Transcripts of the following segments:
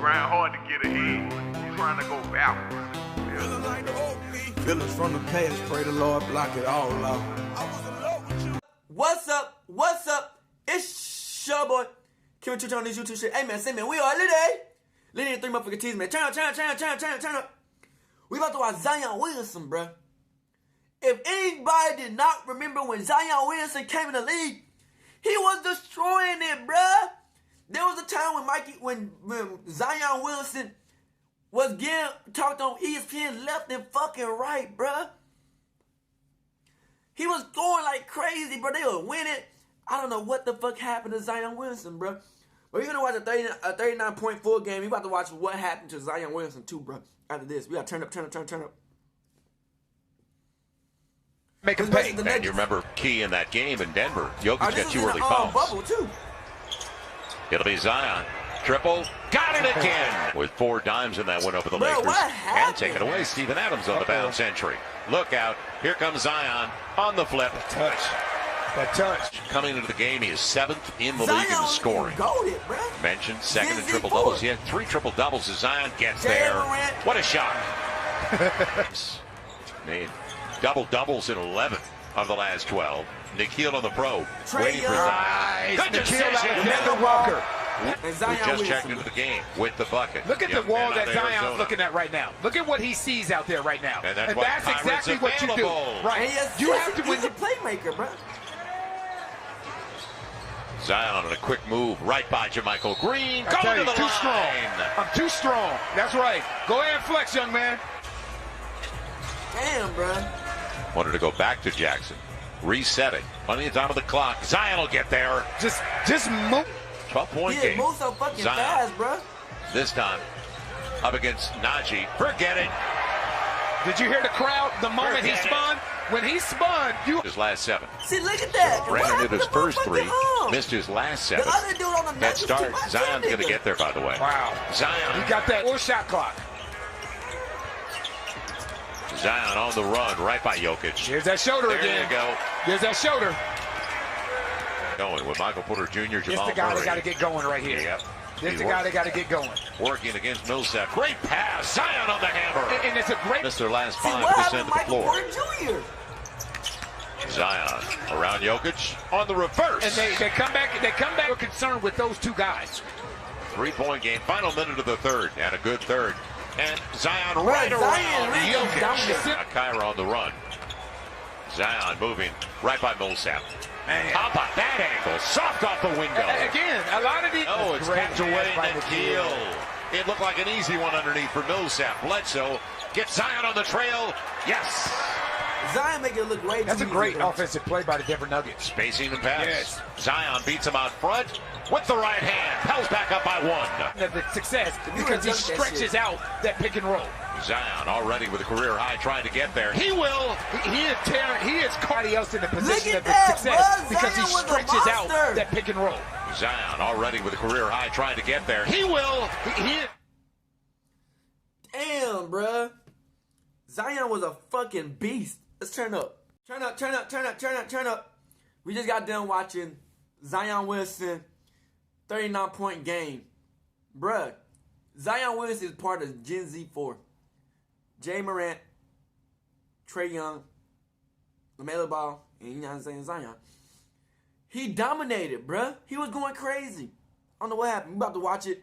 grind hard to get ahead. He's trying to go backwards. Feelings from the past, pray the Lord block it all out. What's up? What's up? It's your boy. Kim Twitch on this YouTube shit. Hey man, say man, we are Liddy and 3 motherfucking teas, man. Turn up. We about to watch Zion Williamson, bruh. If anybody did not remember when Zion Williamson came in the league, he was destroying it, bruh. There was a time when Zion Williamson was getting talked on ESPN left and fucking right, bruh. He was going like crazy, bro. They were winning. I don't know what the fuck happened to Zion Williamson, bro. But we're gonna watch a 39.4 game. We about to watch what happened to Zion Williamson too, bro. After this, we gotta turn up. Make him pay. And you remember key in that game in Denver. Jokic got 2 early fouls. Bubble too. It'll be Zion. Triple. Got it again. With 4 dimes in that win over the Lakers. And take it away. Steven Adams on the bounce entry. Look out. Here comes Zion on the flip. That touch. Coming into the game, he is 7th in the league in scoring. Mentioned second in triple-doubles. He had 3 triple-doubles as Zion gets there. What a shot. Made double-doubles in 11 of the last 12. Nikhil on the probe. Waiting for Zion. Good decision. Walker. Who just checked into the game with the bucket. Look at the wall that Zion's looking at right now. Look at what he sees out there right now. And that's exactly what you do. Right. You have to win the playmaker, bro. Zion on a quick move right by JaMychal Green. Going to the line. Too strong. I'm too strong. That's right. Go ahead and flex, young man. Damn, bro. Wanted to go back to Jackson. Reset it. Plenty of time on the clock. Zion will get there. Just move. 12-point game. Move so fucking fast, bro. This time up against Najee. Forget it. Did you hear the crowd the moment he spun? When he spun, his last 7. See, look at that. Ran into his first 3. Missed his last 7. The other dude on the Head start. Zion's going to get there, by the way. Wow. Zion. He got that 4 shot clock. Zion on the run, right by Jokic. Here's that shoulder again. There you go. There's that shoulder. Going with Michael Porter Jr., This the guy that got to get going right here. Yep. This the guy that got to get going. Working against Millsap. Great pass. Zion on the hammer. And it's a great. Missed their last 5 what to happened send to to the floor. Jr.? Zion around Jokic on the reverse. And they come back. They come back. We're concerned with those 2 guys. 3-point game. Final minute of the third, and a good third. And Zion right around Jokic. Kyra on the run. Zion moving right by Millsap. How about that angle? Soft off the window. Again, a lot of these. Oh, it's kept away Nikhil. It looked like an easy one underneath for Millsap. Bledsoe gets Zion on the trail. Yes. Zion make it look great. That's a great offensive play by the Denver Nuggets. Spacing and pass. Yes. Zion beats him out front with the right hand. Pels back up by 1. The success because he stretches out that pick and roll. Zion already with a career high trying to get there. He will. He is somebody else in the position of the success because he stretches out that pick and roll. Zion already with a career high trying to get there. He will. Damn, bruh. Zion was a fucking beast. Let's turn up. Turn up. We just got done watching Zion Williamson 39-point game. Bruh, Zion Williamson is part of GENZ4. Jay Morant, Trae Young, LaMelo Ball, and you know what I'm saying, Zion. He dominated, bruh. He was going crazy. I don't know what happened. We about to watch it.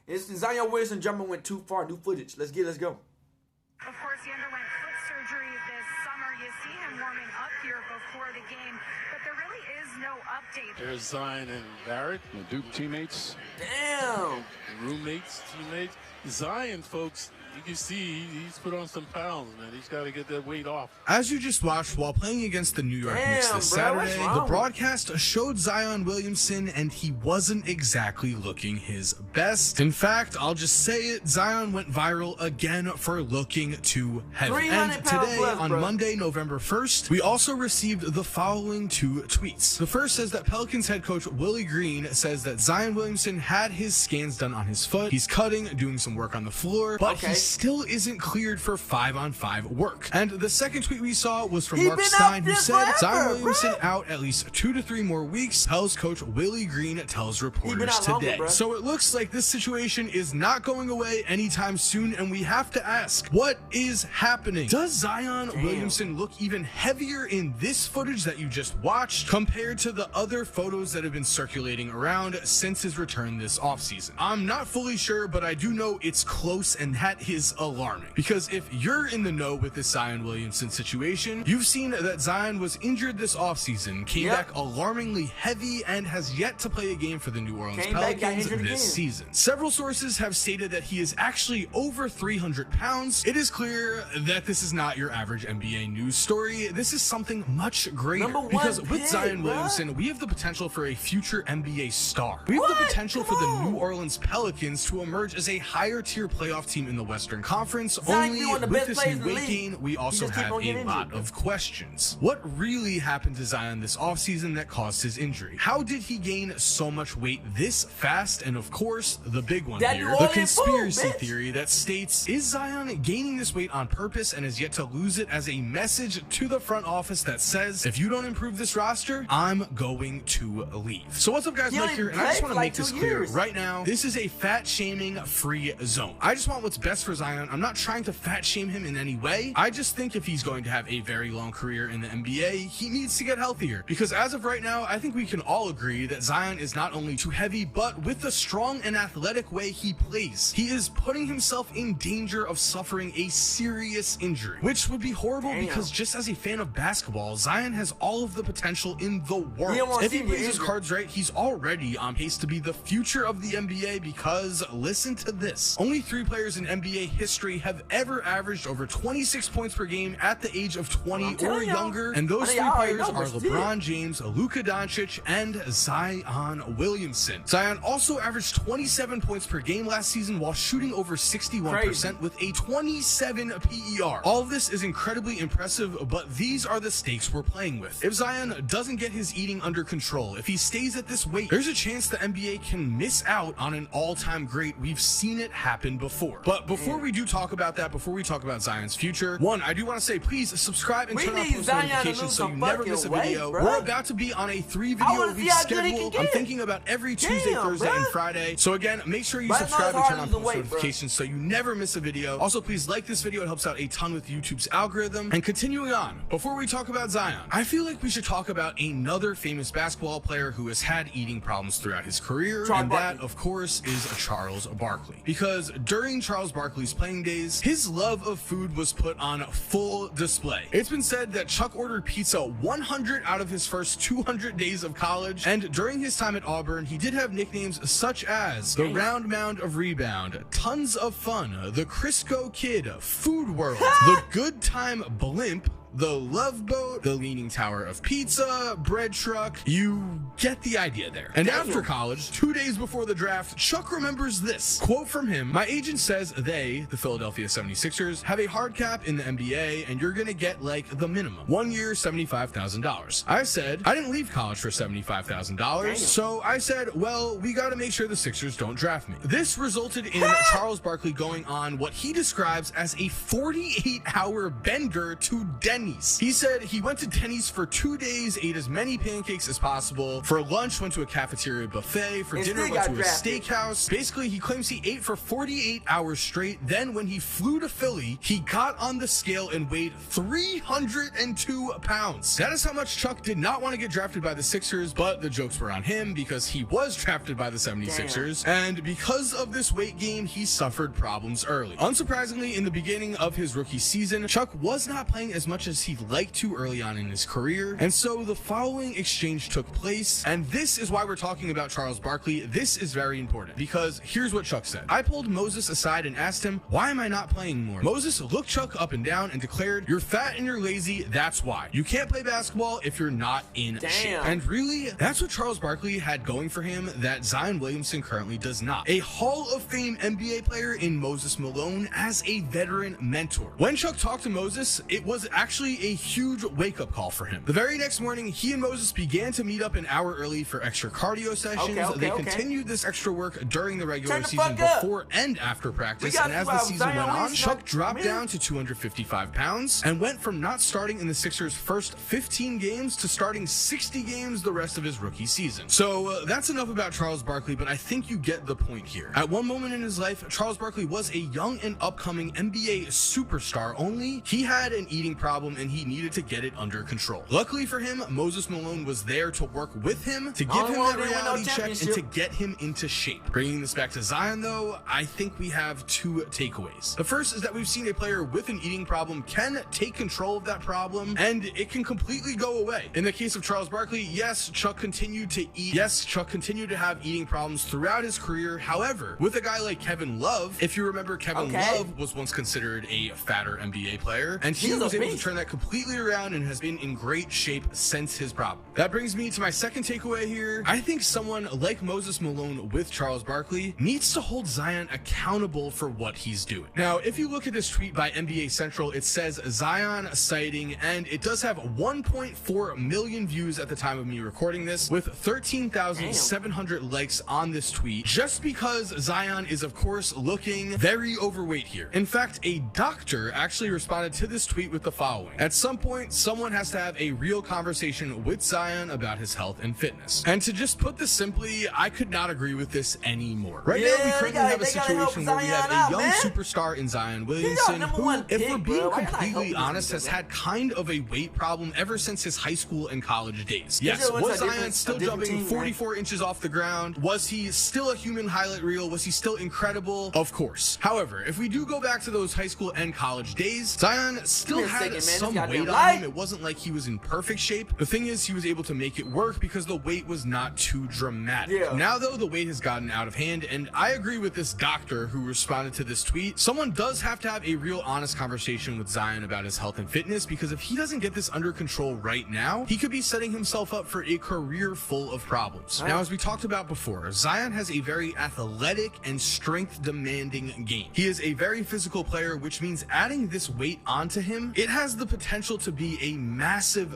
It's Zion Williamson jumping went too far. New footage. Let's go. Of course, he underwent foot surgery this summer. You see him warming up here before the game, but there really is no update. There's Zion and Barrett, the Duke teammates. Damn. Roommates, teammates. Zion, folks, you can see he's put on some pounds, man. He's got to get that weight off. As you just watched while playing against the New York Knicks this Saturday, the broadcast showed Zion Williamson, and he wasn't exactly looking his best. In fact, I'll just say it, Zion went viral again for looking too heavy. And today, on Monday, November 1st, we also received the following 2 tweets. The first says that Pelicans head coach Willie Green says that Zion Williamson had his scans done on his foot. He's cutting, doing some work on the floor, but he still isn't cleared for 5-on-5 work. And the second tweet we saw was from Mark Stein, who said Zion Williamson out at least 2 to 3 more weeks, Pels coach Willie Green tells reporters today. So it looks like this situation is not going away anytime soon, and we have to ask, what is happening? Does Zion Williamson look even heavier in this footage that you just watched compared to the other photos that have been circulating around since his return this offseason? I'm not fully sure, but I do know it's close, and that is alarming. Because if you're in the know with this Zion Williamson situation, you've seen that Zion was injured this offseason, came back alarmingly heavy, and has yet to play a game for the New Orleans Pelicans this season. Several sources have stated that he is actually over 300 pounds. It is clear that this is not your average NBA news story. This is something much greater. Because with Zion Williamson, we have the potential for a future NBA star. We have the potential for the New Orleans Pelicans to emerge as a higher tier playoff team in the Western Conference. Only with this new weight gain, we also have a lot of questions. What really happened to Zion this offseason that caused his injury? How did he gain so much weight this fast? And of course, the big one here, the conspiracy theory that states, is Zion gaining this weight on purpose and has yet to lose it as a message to the front office that says, if you don't improve this roster, I'm going to leave. So what's up, guys? Mike here, and I just want to make this clear right now. This is a fat shaming free zone. I just want what's best for Zion. I'm not trying to fat shame him in any way. I just think if he's going to have a very long career in the NBA, he needs to get healthier. Because as of right now, I think we can all agree that Zion is not only too heavy, but with the strong and athletic way he plays, he is putting himself in danger of suffering a serious injury, which would be horrible because just as a fan of basketball, Zion has all of the potential in the world. If he plays his cards right, he's already on pace to be the future of the NBA because, listen to this, only 3 players in NBA history have ever averaged over 26 points per game at the age of 20 or younger, and those 3 players are LeBron James, Luka Doncic, and Zion Williamson. Zion also averaged 27 points per game last season while shooting over 61% with a 27 PER. All of this is incredibly impressive, but these are the stakes we're playing with. If Zion doesn't get his eating under control, if he stays at this weight, there's a chance the NBA can miss out on an all-time great. We've seen it happen before. But before we do talk about that, before we talk about Zion's future, one, I do want to say, please subscribe and turn on post notifications so you never miss a video. We're about to be on a 3-video-a-week schedule. I'm thinking about every Tuesday, Thursday, and Friday. So again, make sure you subscribe and turn on post notifications so you never miss a video. Also, please like this video. It helps out a ton with YouTube's algorithm. And continuing on, before we talk about Zion, I feel like we should talk about another famous basketball player who has had eating problems throughout his career, and that, of course, is Charles Barkley. Because during Charles Barkley's playing days, his love of food was put on full display. It's been said that Chuck ordered pizza 100 out of his first 200 days of college, and during his time at Auburn, he did have nicknames such as the Round Mound of Rebound, Tons of Fun, the Crisco Kid, Food World, the Good Time Blimp, the Love Boat, the Leaning Tower of Pizza, Bread Truck. You get the idea there. And after college, 2 days before the draft, Chuck remembers this quote from him: "My agent says they, the Philadelphia 76ers, have a hard cap in the NBA and you're gonna get like the minimum. 1 year, $75,000. I said, I didn't leave college for $75,000. So I said, well, we gotta make sure the Sixers don't draft me. This resulted in Charles Barkley going on what he describes as a 48-hour bender to Denny's. He said he went to Denny's for 2 days, ate as many pancakes as possible. For lunch, went to a cafeteria buffet. For dinner, went to a steakhouse. Basically, he claims he ate for 48 hours straight. Then when he flew to Philly, he got on the scale and weighed 302 pounds. That is how much Chuck did not want to get drafted by the Sixers, but the jokes were on him because he was drafted by the 76ers. And because of this weight gain, he suffered problems early. Unsurprisingly, in the beginning of his rookie season, Chuck was not playing as much as he'd like to early on in his career, and so the following exchange took place, and this is why we're talking about Charles Barkley. This is very important because here's what Chuck said. I pulled Moses aside and asked him, why am I not playing more? Moses looked Chuck up and down and declared, you're fat and you're lazy, that's why. You can't play basketball if you're not in shape. And really, that's what Charles Barkley had going for him that Zion Williamson currently does not. A Hall of Fame NBA player in Moses Malone as a veteran mentor. When Chuck talked to Moses, it was actually actually a huge wake-up call for him. The very next morning, he and Moses began to meet up an hour early for extra cardio sessions. They continued this extra work during the regular season before and after practice, and as the season went on, Chuck dropped down to 255 pounds and went from not starting in the Sixers' first 15 games to starting 60 games the rest of his rookie season. So that's enough about Charles Barkley, but I think you get the point here. At one moment in his life, Charles Barkley was a young and upcoming NBA superstar, only he had an eating problem and he needed to get it under control. Luckily for him, Moses Malone was there to work with him, to give him that reality check and to get him into shape. Bringing this back to Zion though, I think we have two takeaways. The first is that we've seen a player with an eating problem can take control of that problem and it can completely go away. In the case of Charles Barkley, yes, Chuck continued to eat. Yes, Chuck continued to have eating problems throughout his career. However, with a guy like Kevin Love, if you remember, Kevin Love was once considered a fatter NBA player, and he was able to turn that completely around and has been in great shape since his problem. That brings me to my second takeaway here. I think someone like Moses Malone with Charles Barkley needs to hold Zion accountable for what he's doing. Now, if you look at this tweet by NBA Central, it says Zion sighting, and it does have 1.4 million views at the time of me recording this, with 13,700 likes on this tweet, just because Zion is of course looking very overweight here. In fact, a doctor actually responded to this tweet with the following: at some point, someone has to have a real conversation with Zion about his health and fitness. And to just put this simply, I could not agree with this anymore. Right now, we currently have a situation where we have a young superstar in Zion Williamson, who, if we're being completely honest, has had kind of a weight problem ever since his high school and college days. Yes, was Zion still jumping 44 inches off the ground? Was he still a human highlight reel? Was he still incredible? Of course. However, if we do go back to those high school and college days, Zion still had some weight on him. It wasn't like he was in perfect shape. The thing is, he was able to make it work because the weight was not too dramatic. Now though, the weight has gotten out of hand, and I agree with this doctor who responded to this tweet. Someone does have to have a real honest conversation with Zion about his health and fitness, because if he doesn't get this under control right now, he could be setting himself up for a career full of problems. Now, as we talked about before, Zion has a very athletic and strength demanding game. He is a very physical player, which means adding this weight onto him, it has the potential to be a massive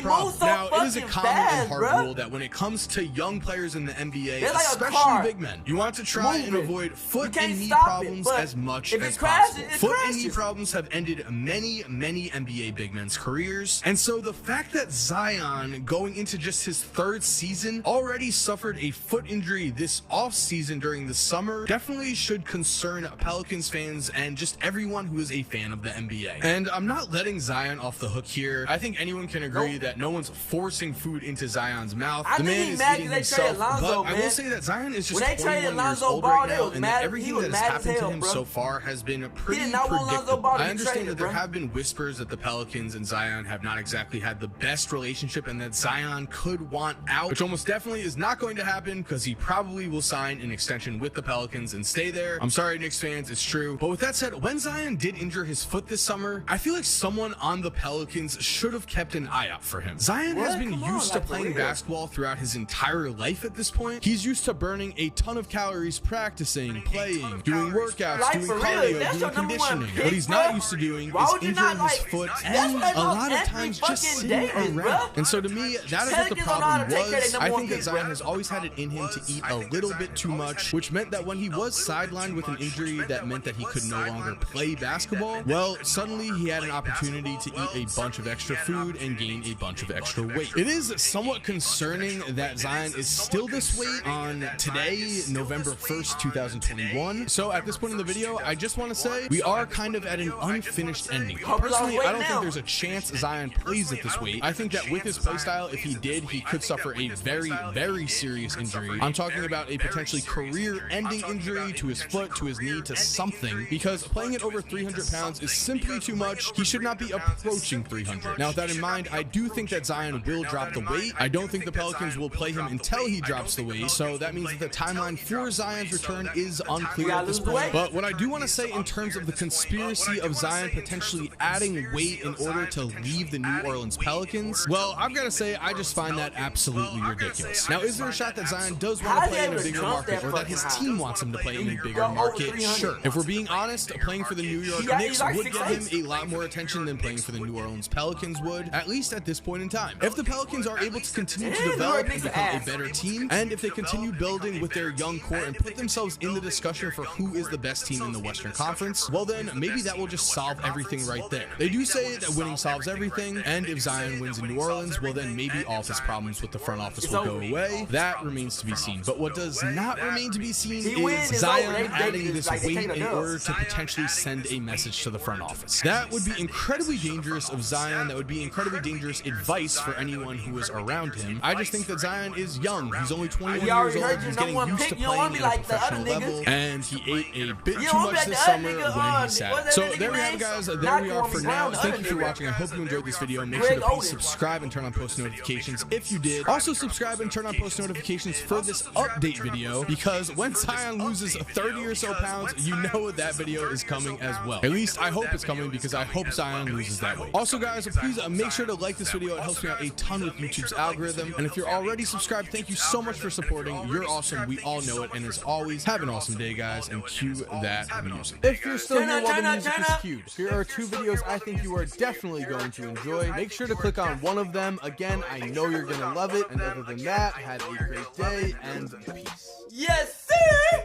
problem. Now, it is a common and hard rule that when it comes to young players in the NBA, especially big men, you want to try and avoid foot and knee problems as much as possible. Foot and knee problems have ended many NBA big men's careers, and so the fact that Zion, going into just his third season, already suffered a foot injury this offseason during the summer definitely should concern Pelicans fans and just everyone who is a fan of the NBA. And I'm not letting Zion off the hook here. I think anyone can agree that no one's forcing food into Zion's mouth. The man is eating himself, but I will say that Zion is just 21 years old right now, and that everything that has happened to him so far has been pretty predictable. I understand that there have been whispers that the Pelicans and Zion have not exactly had the best relationship and that Zion could want out, which almost definitely is not going to happen because he probably will sign an extension with the Pelicans and stay there. I'm sorry, Knicks fans, it's true. But with that said, when Zion did injure his foot this summer, I feel like someone on the Pelicans should have kept an eye out for him. Zion has been used to playing basketball throughout his entire life at this point. He's used to burning a ton of calories practicing, playing, doing workouts, doing cardio, doing conditioning. What he's not used to doing is injuring his foot and a lot of times just sitting around. And so to me, that is what the problem was. I think that Zion has always had it in him to eat a little bit too much, which meant that when he was sidelined with an injury that meant that he could no longer play basketball, well, suddenly he had an opportunity to eat a bunch of extra food and gain a bunch of extra weight. It is somewhat concerning that Zion is still this weight on today, November 1st, 2021. So at this point in the video, I just want to say we are kind of at an unfinished ending. Personally, I don't think there's a chance Zion plays at this weight. I think that with his playstyle, if he did, he could suffer a very serious injury. I'm talking about a potentially career-ending injury to his foot, to his knee, to something, because playing at over 300 pounds is simply too much. He should not be approaching 300. Now, with that in mind, I do think that Zion will drop the weight. I don't think the Pelicans will play him until he drops the weight, so that means that the timeline for Zion's return is unclear at this point. But what I do want to say in terms of the conspiracy of Zion potentially adding weight in order to leave the New Orleans Pelicans, well, I've got to say, I just find that absolutely ridiculous. Now, is there a shot that Zion does want to play in a bigger market, or that his team wants him to play in a bigger market? Sure. If we're being honest, playing for the New York Knicks would get him a lot more attention attention than playing for the New Orleans Pelicans would, at least at this point in time. If the Pelicans are able to continue to develop and become a better team, and if they continue building with their young core and put themselves in the discussion for who is the best team in the Western Conference, well then maybe that will just solve everything right there. They do say that winning solves everything, and if Zion wins in New Orleans, well then maybe all of his problems with the front office will go away. That remains to be seen. But what does not remain to be seen is Zion adding this weight in order to potentially send a message to the front office. That would be incredibly dangerous of Zion. That would be incredibly dangerous advice for anyone who is around him. I just think that Zion is young. He's only 21 years old. He's getting used to playing at a professional level, and he ate a bit too much this summer when he sat. So there we have it, guys. There we are for now. Thank you for watching. I hope you enjoyed this video. Make sure to please subscribe and turn on post notifications if you did. Also subscribe and turn on post notifications for this update video, because when Zion loses 30 or so pounds, you know that video is coming as well. At least I hope it's coming, because I hope Zion loses that weight. Also guys, please make sure to like this video. It helps me out a ton with YouTube's algorithm. And if you're already subscribed, thank you so much for supporting. You're awesome. We all know it. And as always, have an awesome day, guys, and cue that music. If you're still here while the music is cued, here are 2 videos I think you are definitely going to enjoy. Make sure to click on one of them. Again, I know you're gonna love it. And other than that, have a great day and peace. Yes, sir.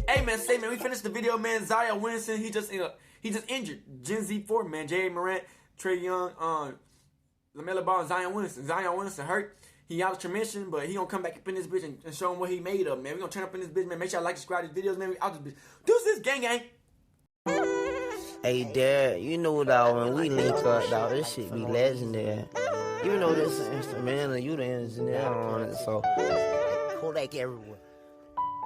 Hey man, we finished the video, man. Zion Williamson, he just injured. GENZ4, man. J.A. Morant, Trae Young, LaMelo Ball, and Zion Williamson. Zion Williamson hurt. He out of transmission, but he gonna come back up in this bitch and show him what he made of, man. We gonna turn up in this bitch, man. Make sure y'all like, subscribe to these videos, man. We out this bitch. Deuces, gang, gang. Hey, Dad, you know, dog, when we link up, dog, this shit be legendary. Even though this is instrumental, you the engineer on it, so Kodak everywhere.